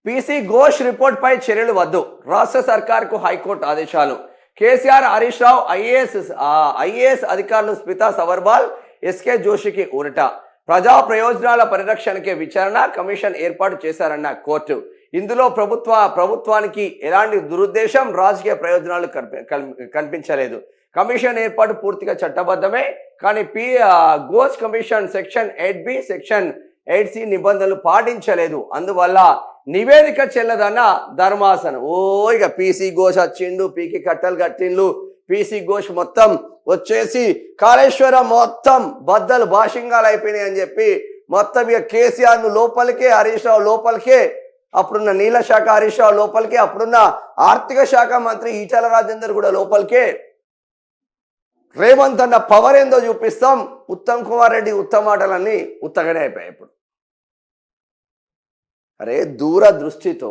PC Ghosh report పై చర్యలు వద్దు, రాష్ట్ర సర్కార్కు హైకోర్టు ఆదేశాలు. కేసీఆర్, హరీష్ రావు, ఐఏఎస్ అధికారులు స్మితా సబర్వాల్, ఎస్కే జోషికి ఊరట. ప్రజా ప్రయోజనాల పరిరక్షణకే విచారణ కమిషన్ ఏర్పాటు చేశారన్న కోర్టు. ఇందులో ప్రభుత్వానికి ఎలాంటి దురుద్దేశం, రాజకీయ ప్రయోజనాలు కనిపించలేదు. కమిషన్ ఏర్పాటు పూర్తిగా చట్టబద్ధమే, కానీ Ghosh commission section 8B, section 8C నిబంధనలు పాటించలేదు. అందువల్ల నివేదిక చెల్లదన్న ధర్మాసనం. ఇక పీసీ ఘోష్ వచ్చిండు, పీకి కట్టలు కట్టిండ్లు. పీసీ ఘోష్ మొత్తం వచ్చేసి కాళేశ్వరం మొత్తం బద్దలు భాషింగాలు అయిపోయినాయి అని చెప్పి మొత్తం ఇక కేసీఆర్ను లోపలికే, హరీష్ రావు లోపలికే, అప్పుడున్న నీళ్ళ శాఖ హరీష్ రావు లోపలికే, అప్పుడున్న ఆర్థిక శాఖ మంత్రి ఈటల రాజేందర్ కూడా లోపలికే. రేవంత్ అన్న పవర్ ఏందో చూపిస్తాం. ఉత్తమ్ కుమార్ రెడ్డి ఉత్తమాటలన్నీ ఉత్తగానే అయిపోయాయి. ఇప్పుడు అరే దూరదృష్టితో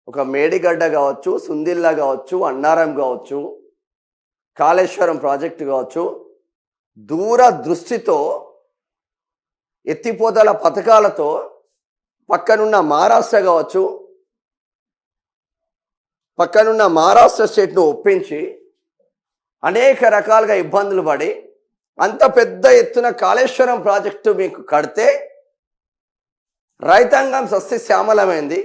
ఒక మేడిగడ్డ కావచ్చు, సుందిల్లా కావచ్చు, అన్నారం కావచ్చు, కాళేశ్వరం ప్రాజెక్టు కావచ్చు, దూరదృష్టితో ఎత్తిపోతల పథకాలతో పక్కనున్న మహారాష్ట్ర కావచ్చు, పక్కనున్న మహారాష్ట్ర స్టేట్ను ఒప్పించి అనేక రకాలుగా ఇబ్బందులు పడి అంత పెద్ద ఎత్తున కాళేశ్వరం ప్రాజెక్టు మీకు కడితే రైతాంగం సస్యశ్యామలమైంది.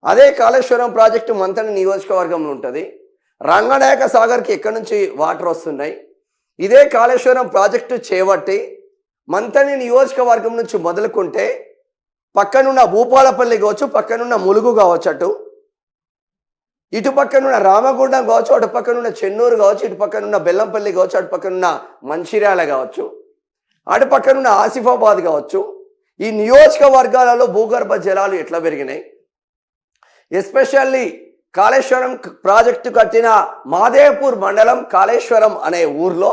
అదే కాళేశ్వరం ప్రాజెక్టు మంతని నియోజకవర్గంలో ఉంటుంది. రంగనాయక సాగర్కి ఎక్కడి నుంచి వాటర్ వస్తున్నాయి. ఇదే కాళేశ్వరం ప్రాజెక్టు చేపట్టి మంతని నియోజకవర్గం నుంచి మొదలుకుంటే పక్కనున్న భూపాలపల్లి కావచ్చు, పక్కనున్న ములుగు కావచ్చు, ఇటు పక్కనున్న రామగుండం కావచ్చు, అటు పక్కనున్న చెన్నూరు కావచ్చు, ఇటు పక్కనున్న బెల్లంపల్లి కావచ్చు, అటు పక్కనున్న మంచిర్యాల కావచ్చు, అటు పక్కనున్న ఆసిఫాబాద్ కావచ్చు, ఈ నియోజకవర్గాలలో భూగర్భ జలాలు ఎట్లా పెరిగినాయి. ఎస్పెషల్లీ కాళేశ్వరం ప్రాజెక్టు కట్టిన మాదేపూర్ మండలం కాళేశ్వరం అనే ఊర్లో,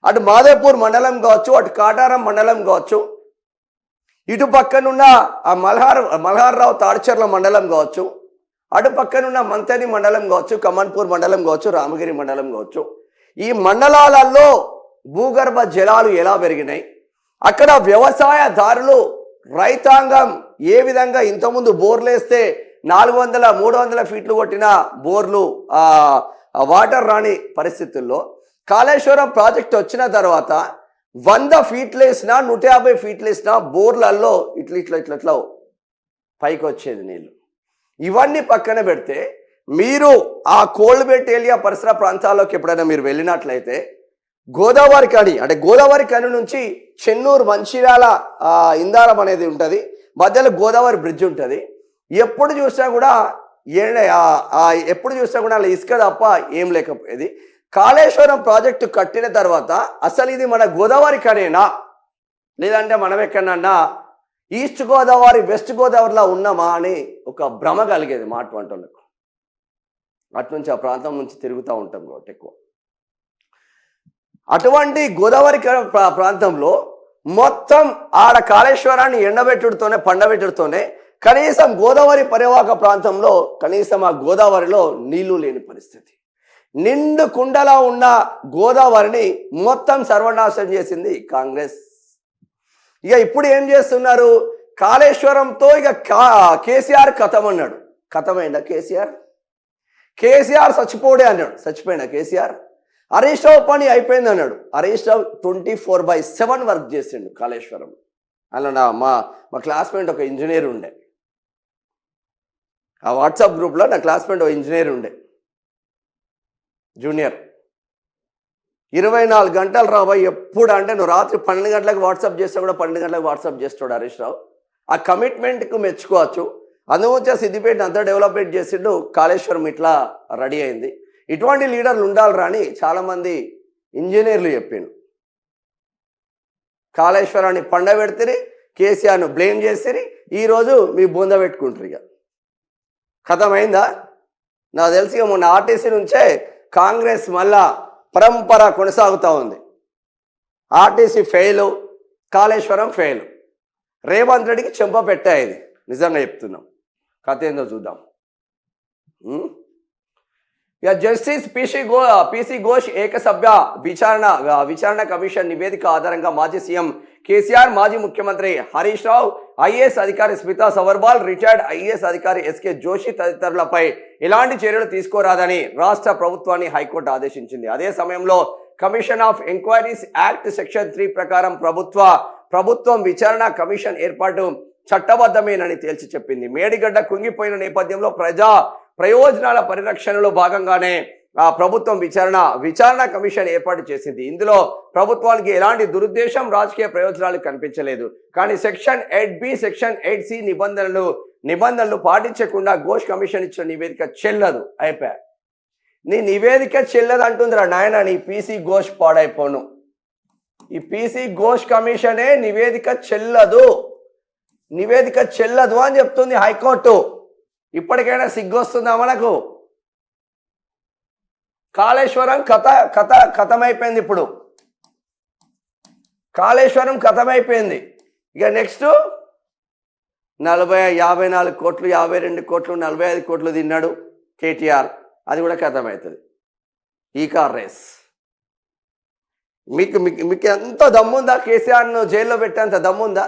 అటు మాదేపూర్ మండలం కావచ్చు, అటు కాటారం మండలం కావచ్చు, ఇటు పక్కనున్న ఆ మల్హార్రావు తాడిచెర్ల మండలం కావచ్చు, అటు పక్కనున్న మంతని మండలం కావచ్చు, కమన్పూర్ మండలం కావచ్చు, రామగిరి మండలం కావచ్చు, ఈ మండలాలలో భూగర్భ జలాలు ఎలా పెరిగినాయి, అక్కడ వ్యవసాయదారులు రైతాంగం ఏ విధంగా ఇంతకుముందు బోర్లు వేస్తే 400-300 ఫీట్లు కొట్టిన బోర్లు వాటర్ రాని పరిస్థితుల్లో కాళేశ్వరం ప్రాజెక్ట్ వచ్చిన తర్వాత 100 ఫీట్లు వేసినా 150 ఫీట్లు వేసినా బోర్లలో ఇట్లా పైకి వచ్చేది నీళ్ళు. ఇవన్నీ పక్కన పెడితే మీరు ఆ కోల్బెట్ ఏరియా పరిసర ప్రాంతాల్లోకి ఎప్పుడైనా మీరు వెళ్ళినట్లయితే గోదావరి కని, అంటే గోదావరి కని నుంచి చెన్నూరు మంచిర్యాల ఇందారం అనేది ఉంటుంది, మధ్యలో గోదావరి బ్రిడ్జ్ ఉంటుంది. ఎప్పుడు చూసినా కూడా అలా ఇసుక తప్ప ఏం లేకపోయేది. కాళేశ్వరం ప్రాజెక్టు కట్టిన తర్వాత అసలు ఇది మన గోదావరి కనేనా, లేదంటే మనం ఎక్కడన్నా ఈస్ట్ గోదావరి వెస్ట్ గోదావరిలో ఉన్నామా అని ఒక భ్రమ కలిగేది మా అటువంటిలకు. అటునుంచి ఆ ప్రాంతం నుంచి తిరుగుతూ ఉంటాం కాబట్టి ఎక్కువ. అటువంటి గోదావరి ప్రాంతంలో మొత్తం ఆడ కాళేశ్వరాన్ని ఎండబెట్టుడుతోనే పండబెట్టుడుతోనే కనీసం గోదావరి పరివాహక ప్రాంతంలో కనీసం ఆ గోదావరిలో నీళ్లు లేని పరిస్థితి. నిండు కుండలా ఉన్న గోదావరిని మొత్తం సర్వనాశనం చేసింది కాంగ్రెస్. ఇక ఇప్పుడు ఏం చేస్తున్నారు, కాళేశ్వరంతో ఇక కేసీఆర్ కథం అన్నాడు. కథమైందా కేసీఆర్ చచ్చిపోడే అన్నాడు. చచ్చిపోయినా కేసీఆర్. హరీష్ రావు పని అయిపోయింది అన్నాడు. హరీష్ రావు 24/7 వర్క్ చేసిండు కాళేశ్వరం. అలా మా క్లాస్మేట్ ఒక ఇంజనీర్ ఉండే, ఆ వాట్సాప్ గ్రూప్లో నా క్లాస్మేట్ ఒక ఇంజనీర్ ఉండే, జూనియర్. 24 గంటలు రాబాయి ఎప్పుడు అంటే నువ్వు రాత్రి 12 గంటలకు వాట్సాప్ చేస్తే కూడా 12 గంటలకు వాట్సాప్ చేస్తాడు హరీష్ రావు. ఆ కమిట్మెంట్కు మెచ్చుకోవచ్చు. అందువచ్చా సిద్దిపేటని అంతా డెవలప్మెంట్ చేసిండు, కాళేశ్వరం ఇట్లా రెడీ అయింది. ఇటువంటి లీడర్లు ఉండాలిరా అని చాలామంది ఇంజనీర్లు చెప్పిండు. కాళేశ్వరాన్ని పండబెడితే కేసీఆర్ను బ్లేమ్ చేసిరి, ఈరోజు మీ బొంద పెట్టుకుంటారు. ఇక కథమైందా? నాకు తెలిసి మొన్న ఆర్టీసీ నుంచే కాంగ్రెస్ మళ్ళా పరంపర కొనసాగుతూ ఉంది. RTC fail, Kaleshwaram fail. Revanth రెడ్డికి చెంప పెట్టాయి. నిజంగా చెప్తున్నాం. కథ ఏందో చూద్దాం. ఇక జస్టిస్ పీసీ ఘోష్ ఏకసభ్య విచారణ కమిషన్ నివేదిక ఆధారంగా మాజీ సీఎం కేసీఆర్, మాజీ ముఖ్యమంత్రి హరీష్ రావు, ఐఏఎస్ అధికారి స్మితా సబర్వాల్, రిటైర్డ్ ఐఏఎస్ అధికారి ఎస్కే జోషి తదితరులపై ఎలాంటి చర్యలు తీసుకోరాదని రాష్ట్ర ప్రభుత్వాన్ని హైకోర్టు ఆదేశించింది. అదే సమయంలో commission of enquiries act section 3 ప్రకారం ప్రభుత్వం విచారణ కమిషన్ ఏర్పాటు చట్టబద్ధమేనని తేల్చి చెప్పింది. మేడిగడ్డ కుంగిపోయిన నేపథ్యంలో ప్రయోజనాల పరిరక్షణలో భాగంగానే ప్రభుత్వం విచారణ కమిషన్ ఏర్పాటు చేసింది. ఇందులో ప్రభుత్వానికి ఎలాంటి దురుద్దేశం, రాజకీయ ప్రయోజనాలు కనిపించలేదు. కానీ సెక్షన్ 8B, సెక్షన్ 8C నిబంధనలు పాటించకుండా ఘోష్ కమిషన్ ఇచ్చిన నివేదిక చెల్లదు. అయిపోయా, నీ నివేదిక చెల్లదు అంటుందిరా నాయన. నీ పీసీ ఘోష్ పాడైపోను. ఈ పీసీ ఘోష్ కమిషనే నివేదిక చెల్లదు అని చెప్తుంది హైకోర్టు. ఇప్పటికైనా సిగ్గొస్తుందా మనకు? కాళేశ్వరం కథమైపోయింది. ఇప్పుడు కాళేశ్వరం కథమైపోయింది. ఇక నెక్స్ట్ 54 కోట్లు, 52 కోట్లు, 45 కోట్లు తిన్నాడు కేటీఆర్. అది కూడా కథమవుతుంది. ఈ కార్ రేస్. మీకు ఎంత దమ్ముందా? కేసీఆర్ను జైల్లో పెట్టేంత దమ్ముందా?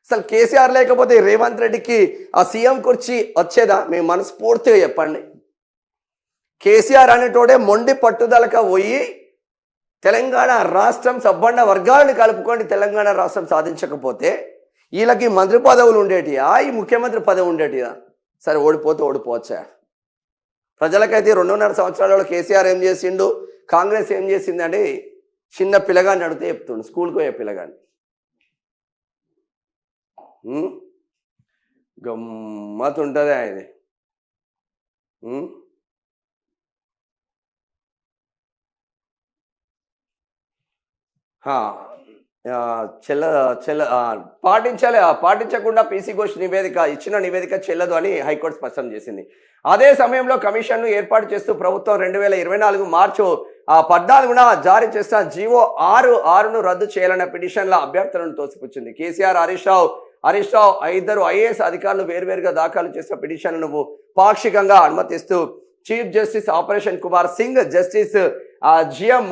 అసలు కేసీఆర్ లేకపోతే రేవంత్ రెడ్డికి ఆ సీఎం కుర్చీ వచ్చేదా? మేము మనస్ఫూర్తిగా చెప్పండి. కేసీఆర్ అనేటోడే మొండి పట్టుదలక పోయి తెలంగాణ రాష్ట్రం సబ్బండ వర్గాలను కలుపుకొని తెలంగాణ రాష్ట్రం సాధించకపోతే వీళ్ళకి మంత్రి పదవులు ఉండేటియా, ఈ ముఖ్యమంత్రి పదవి ఉండేటియా? సరే, ఓడిపోవచ్చా? ప్రజలకైతే 2.5 సంవత్సరాలలో కేసీఆర్ ఏం చేసిండు, కాంగ్రెస్ ఏం చేసిందంటే చిన్న పిల్లగాన్ని అడిగితే చెప్తుండు, స్కూల్కి పోయే పిల్లగాన్ని. గమ్మత్ ఉంటుంది ఆయన. పాటించకుండా పీసీ ఘోష్ ఇచ్చిన నివేదిక చెల్లదు అని హైకోర్టు స్పష్టం చేసింది. అదే సమయంలో కమిషన్ను ఏర్పాటు చేస్తూ ప్రభుత్వం 2024 మార్చి 14న జారీ చేసిన జీవో 6ను రద్దు చేయాలన్న పిటిషన్ల అభ్యర్థులను తోసిపుచ్చింది. కేసీఆర్, హరీష్ రావు ఇద్దరు ఐఏఎస్ అధికారులు వేర్వేరుగా దాఖలు చేసిన పిటిషన్లను పాక్షికంగా అనుమతిస్తూ chief justice Aparesh Kumar Singh, justice GM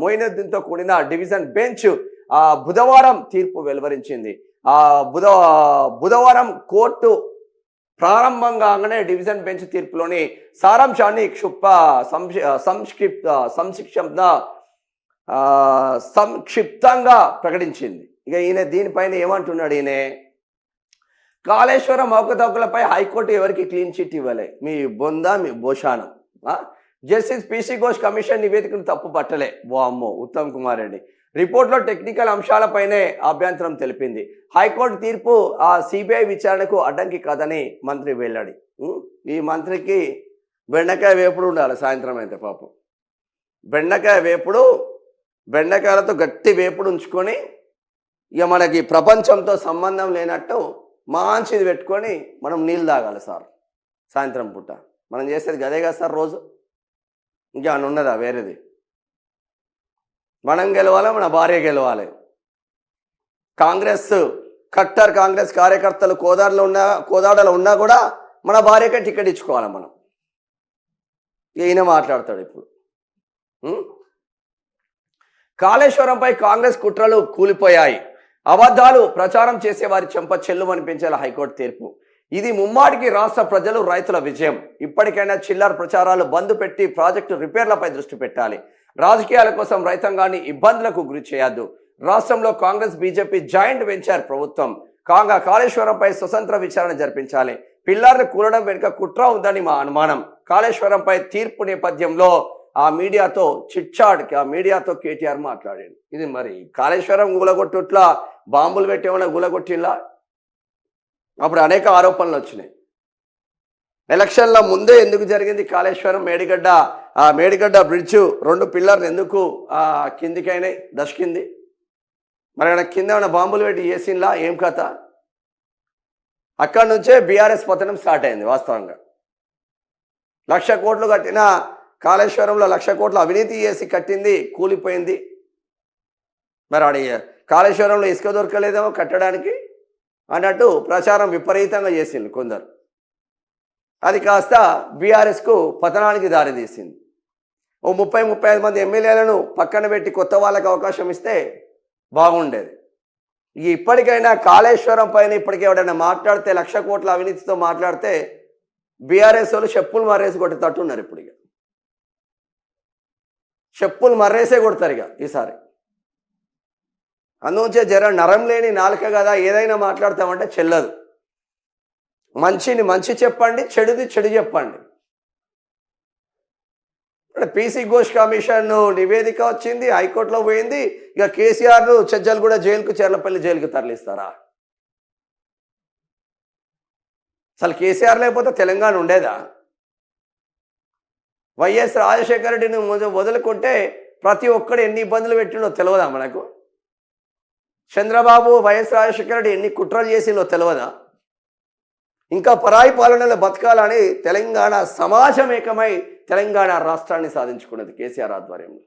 మొయినుద్దీన్తో కూడిన డివిజన్ బెంచ్ బుధవారం తీర్పు వెలువరించింది. బుధవారం కోర్టు ప్రారంభంగానే డివిజన్ బెంచ్ తీర్పులోని సారాంశాన్ని సంక్షిప్తంగా ప్రకటించింది. ఇక ఈయన దీనిపైన ఏమంటున్నాడు? ఈయన కాళేశ్వరం అవకతవకలపై హైకోర్టు ఎవరికి క్లీన్ చిట్ ఇవ్వలే, మీ భోషానం. జస్టిస్ పీసీ ఘోష్ కమిషన్ నివేదికను తప్పు పట్టలే. వామ్మో, ఉత్తమ్ కుమార్ రెడ్డి రిపోర్ట్లో టెక్నికల్ అంశాలపైనే అభ్యంతరం తెలిపింది. హైకోర్టు తీర్పు సిబిఐ విచారణకు అడ్డంకి కాదని మంత్రి వెల్లడి. ఈ మంత్రికి బెండకాయ వేపుడు ఉండాలి సాయంత్రం అయితే. పాపం బెండకాయలతో గట్టి వేపుడు ఉంచుకొని ఇక మనకి ప్రపంచంతో సంబంధం లేనట్టు మంచిది పెట్టుకొని మనం నీళ్ళు తాగాలి సార్ సాయంత్రం పూట. మనం చేసేది గదే కదా సార్ రోజు. ఇంకా అని ఉన్నదా వేరేది? మనం గెలవాలి, మన భార్య గెలవాలి. కట్టర్ కాంగ్రెస్ కార్యకర్తలు కోదాడలో ఉన్నా కూడా మన భార్యకే టికెట్ ఇచ్చుకోవాలి మనం. ఈయన మాట్లాడతాడు ఇప్పుడు. కాళేశ్వరంపై కాంగ్రెస్ కుట్రలు కూలిపోయాయి, అబద్ధాలు ప్రచారం చేసే వారి చెంప చెల్లుమనిపించేలా హైకోర్టు తీర్పు. ఇది ముమ్మాటికి రాష్ట్ర ప్రజలు, రైతుల విజయం. ఇప్పటికైనా చిల్లర ప్రచారాలు బంద్ పెట్టి ప్రాజెక్టు రిపేర్లపై దృష్టి పెట్టాలి. రాజకీయాల కోసం రైతాంగాన్ని ఇబ్బందులకు గురి చేయొద్దు. రాష్ట్రంలో కాంగ్రెస్, బీజేపీ జాయింట్ వెంచర్ ప్రభుత్వం కాళేశ్వరంపై స్వతంత్ర విచారణ జరిపించాలి. పిల్లర్లు కూలడం వెనుక కుట్ర ఉందని మా అనుమానం. కాళేశ్వరంపై తీర్పు నేపథ్యంలో మీడియాతో కేటీఆర్ మాట్లాడాడు. ఇది మరి కాళేశ్వరం గులగొట్టుట్లా బాంబులు పెట్టేమన్నా గులగొట్టిలా? అప్పుడు అనేక ఆరోపణలు వచ్చినాయి. ఎలక్షన్ల ముందే ఎందుకు జరిగింది కాళేశ్వరం మేడిగడ్డ బ్రిడ్జ్ 2 పిల్లర్లు ఎందుకు కిందికైనాయి, దశకింది? మరి అక్కడ కింద ఏమైనా బాంబులు పెట్టి చేసింలా? ఏం కథ? అక్కడి నుంచే బీఆర్ఎస్ పతనం స్టార్ట్ అయింది. వాస్తవంగా 1,00,000 కోట్లు కట్టిన కాళేశ్వరంలో 1,00,000 కోట్లు అవినీతి చేసి కట్టింది, కూలిపోయింది. మరి కాళేశ్వరంలో ఇసుక దొరకలేదేమో కట్టడానికి అన్నట్టు ప్రచారం విపరీతంగా చేసింది కొందరు. అది కాస్త బీఆర్ఎస్కు పతనానికి దారితీసింది. ఓ 30-35 మంది ఎమ్మెల్యేలను పక్కన పెట్టి కొత్త వాళ్ళకి అవకాశం ఇస్తే బాగుండేది. ఇప్పటికైనా కాళేశ్వరం పైన ఇప్పటికే ఎవడైనా మాట్లాడితే 1,00,000 కోట్ల అవినీతితో మాట్లాడితే బీఆర్ఎస్ వాళ్ళు చెప్పులు మర్రేసి కొట్టేటట్టున్నారు. ఇప్పుడు ఇక చెప్పులు మర్రేసే కొడతారు ఇక ఈసారి. అందుంచే జర నరం లేని నాలుక కదా, ఏదైనా మాట్లాడతామంటే చెల్లదు. మంచిని మంచి చెప్పండి, చెడుది చెడు చెప్పండి. పీసీ ఘోష్ కమిషన్ నివేదిక వచ్చింది, హైకోర్టులో పోయింది. ఇక కేసీఆర్ను చెజ్జలు కూడా జైలుకు, చెర్లపల్లి జైలుకు తరలిస్తారా? అసలు కేసీఆర్ లేకపోతే తెలంగాణ ఉండేదా? వైఎస్ రాజశేఖర రెడ్డిని వదులుకుంటే ప్రతి ఒక్కడు ఎన్ని ఇబ్బందులు పెట్టిండో తెలియదా మనకు? చంద్రబాబు వైఎస్ రాజశేఖర రెడ్డి ఎన్ని కుట్రలు చేసిందో తెలియదా? ఇంకా పరాయి పాలనలో బతకాలని తెలంగాణ సమాజం ఏకమై తెలంగాణ రాష్ట్రాన్ని సాధించుకున్నది కేసీఆర్ ఆధ్వర్యంలో.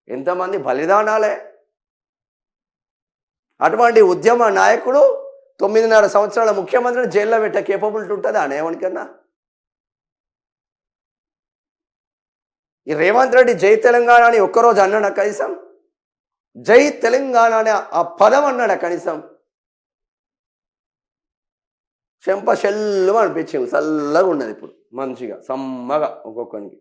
ఎంతమంది బలిదానాలే! అటువంటి ఉద్యమ నాయకుడు 9.5 సంవత్సరాల ముఖ్యమంత్రిని జైల్లో పెట్టే కేపబిలిటీ ఉంటుందా అనేవనికన్నా? ఈ రేవంత్ రెడ్డి జై తెలంగాణ అని ఒక్కరోజు అన్నాడా కనీసం? జై తెలంగాణ అనే ఆ పదం అన్నాడా కనీసం? చెంప చెల్లు అనిపించింది, చల్లగా ఉన్నది ఇప్పుడు మంచిగా సమ్మగా ఒక్కొక్కరికి.